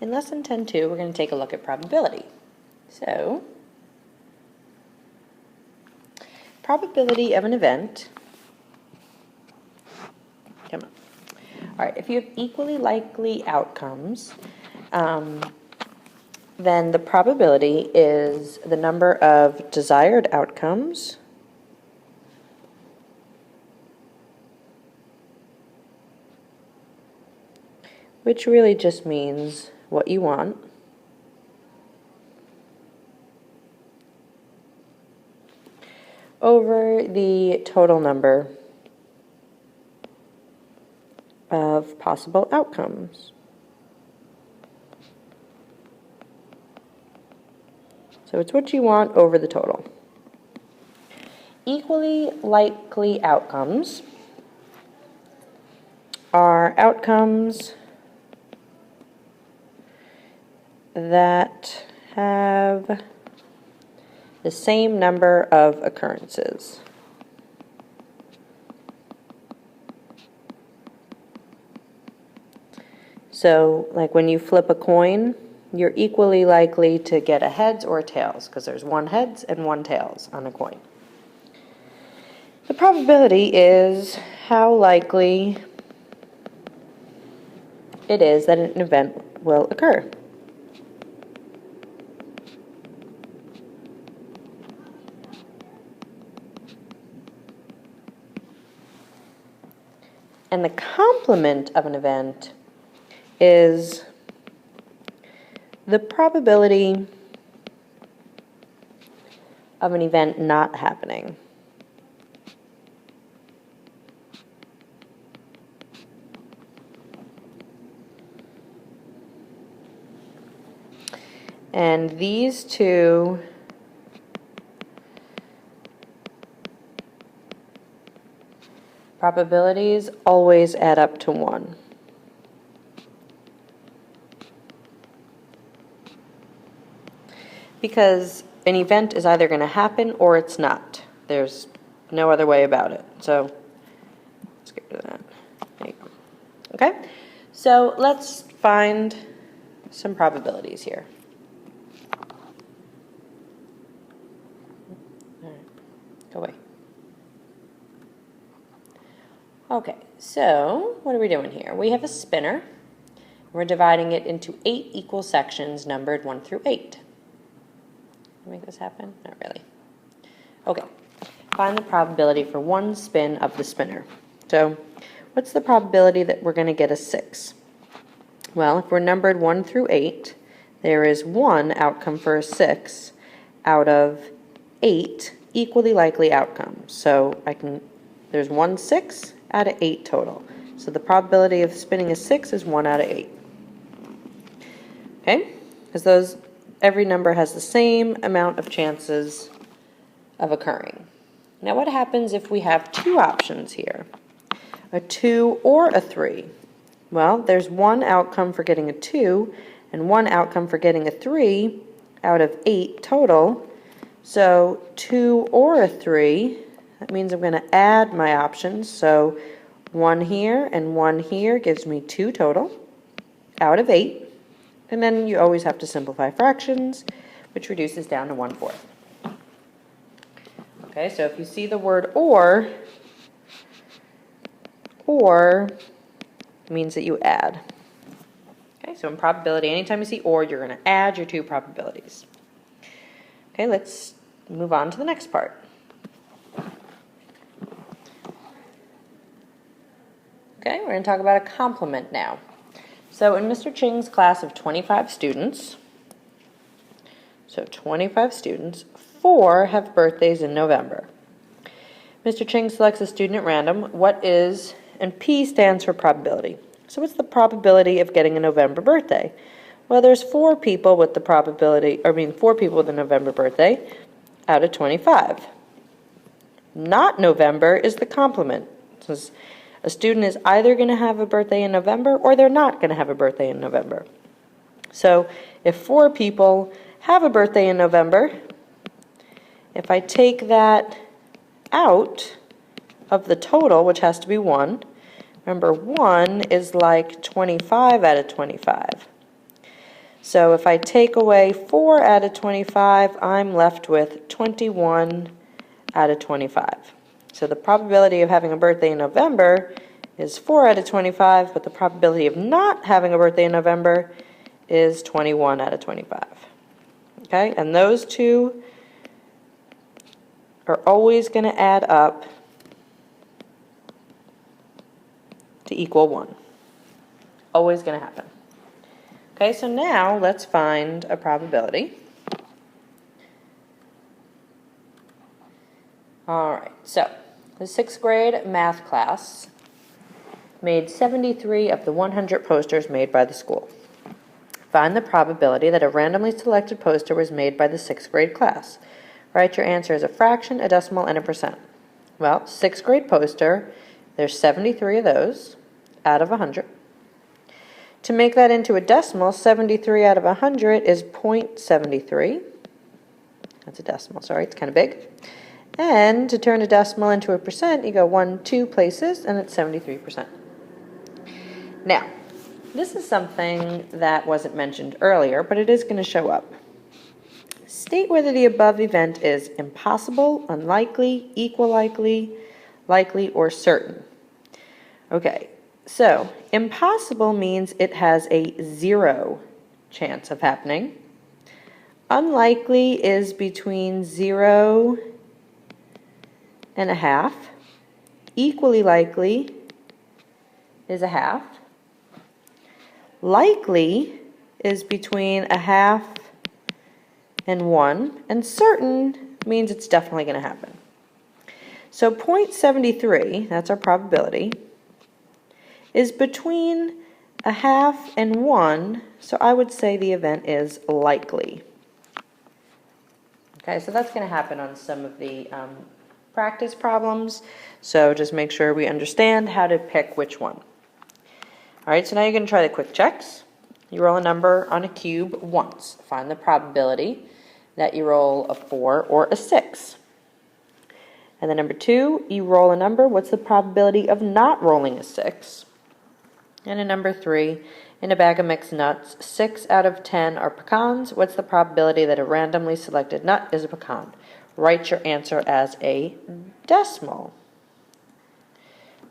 In Lesson 10.2, we're going to take a look at probability. So, probability of an event. Come on. All right, if you have equally likely outcomes, then the probability is the number of desired outcomes which really just means what you want, over the total number of possible outcomes. So it's what you want over the total. Equally likely outcomes are outcomes that have the same number of occurrences. So, like when you flip a coin, you're equally likely to get a heads or a tails because there's one heads and one tails on a coin. The probability is how likely it is that an event will occur. And the complement of an event is the probability of an event not happening. And these two probabilities always add up to 1. Because an event is either going to happen or it's not. There's no other way about it. So let's get rid of that. There you go. Okay? So let's find some probabilities here. All right. Go away. Okay, so what are we doing here? We have a spinner. We're dividing it into 8 equal sections numbered 1 through 8. Can we make this happen? Not really. Okay, find the probability for one spin of the spinner. So what's the probability that we're going to get a 6? Well, if we're numbered 1 through 8, there is 1 outcome for a 6 out of 8 equally likely outcomes. So there's 1 6 out of 8 total. So the probability of spinning a 6 is 1 out of 8. Okay? Because every number has the same amount of chances of occurring. Now what happens if we have 2 options here? A 2 or a 3? Well, there's 1 outcome for getting a 2 and 1 outcome for getting a 3 out of 8 total. So 2 or a 3, that means I'm going to add my options. So 1 here and 1 here gives me 2 total out of 8. And then you always have to simplify fractions, which reduces down to 1/4. Okay, so if you see the word or means that you add. Okay, so in probability, anytime you see or, you're going to add your 2 probabilities. Okay, let's move on to the next part. Okay, we're going to talk about a complement now. So in Mr. Ching's class of 25 students, 4 have birthdays in November. Mr. Ching selects a student at random. And P stands for probability. So what's the probability of getting a November birthday? Well, there's 4 people with a November birthday out of 25. Not November is the complement. Since a student is either going to have a birthday in November or they're not going to have a birthday in November. So if 4 people have a birthday in November, if I take that out of the total, which has to be 1, remember 1 is like 25 out of 25. So if I take away 4 out of 25, I'm left with 21 out of 25. So the probability of having a birthday in November is 4 out of 25, but the probability of not having a birthday in November is 21 out of 25. Okay, and those two are always going to add up to equal 1. Always going to happen. Okay, so now let's find a probability. All right, so the 6th grade math class made 73 of the 100 posters made by the school. Find the probability that a randomly selected poster was made by the 6th grade class. Write your answer as a fraction, a decimal, and a percent. Well, 6th grade poster, there's 73 of those out of 100. To make that into a decimal, 73 out of 100 is 0.73. That's a decimal, sorry, it's kind of big. And to turn a decimal into a percent, you go 1, 2 places, and it's 73%. Now, this is something that wasn't mentioned earlier, but it is going to show up. State whether the above event is impossible, unlikely, equal likely, likely, or certain. Okay, so impossible means it has a 0 chance of happening. Unlikely is between 0 and a half. Equally likely is a half. Likely is between a half and 1, and certain means it's definitely going to happen. So 0.73, that's our probability, is between a half and 1, so I would say the event is likely. Okay, so that's going to happen on some of the practice problems, so just make sure we understand how to pick which one. All right, so now you're going to try the quick checks. You roll a number on a cube once. Find the probability that you roll a 4 or a 6. And then number 2, you roll a number. What's the probability of not rolling a 6? And in number 3, in a bag of mixed nuts, 6 out of 10 are pecans. What's the probability that a randomly selected nut is a pecan? Write your answer as a decimal.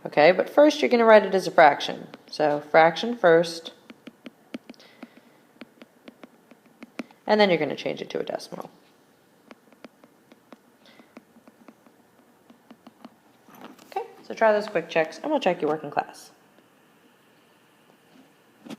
Okay, but first you're going to write it as a fraction. So fraction first, and then you're going to change it to a decimal. Okay, so try those quick checks, and we'll check your work in class.